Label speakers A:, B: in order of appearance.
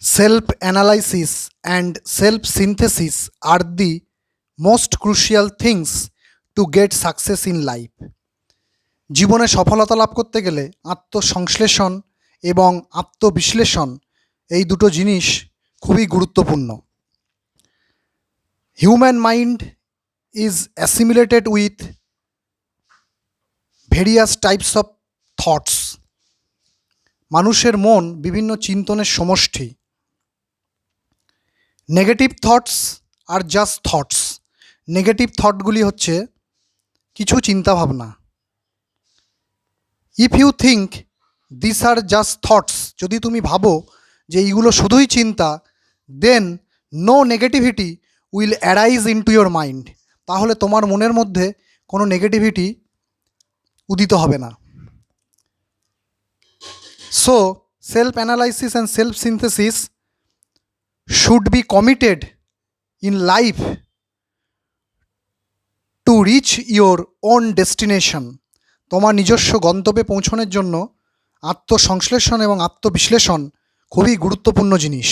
A: Self analysis and self synthesis are the most crucial things to get success in life. জীবনে সফলতা লাভ করতে গেলে আত্মসংশ্লেষণ এবং আত্মবিশ্লেষণ এই দুটো জিনিস খুবই গুরুত্বপূর্ণ। Human mind is assimilated with various types of thoughts. মানুষের মন বিভিন্ন চিন্তনের সমষ্টি। Negative thoughts are just thoughts. Negative থটগুলি হচ্ছে কিছু চিন্তাভাবনা। If you think this are just thoughts, যদি তুমি ভাবো যে এইগুলো শুধুই চিন্তা, then no negativity will arise into your mind, তাহলে তোমার মনের মধ্যে কোনো নেগেটিভিটি উদিত হবে না। So self analysis and self synthesis should be committed in life to reach your own destination. তোমার নিজস্ব গন্তব্যে পৌঁছানোর জন্য আত্মসংশ্লেষণ এবং আত্মবিশ্লেষণ খুবই গুরুত্বপূর্ণ জিনিস।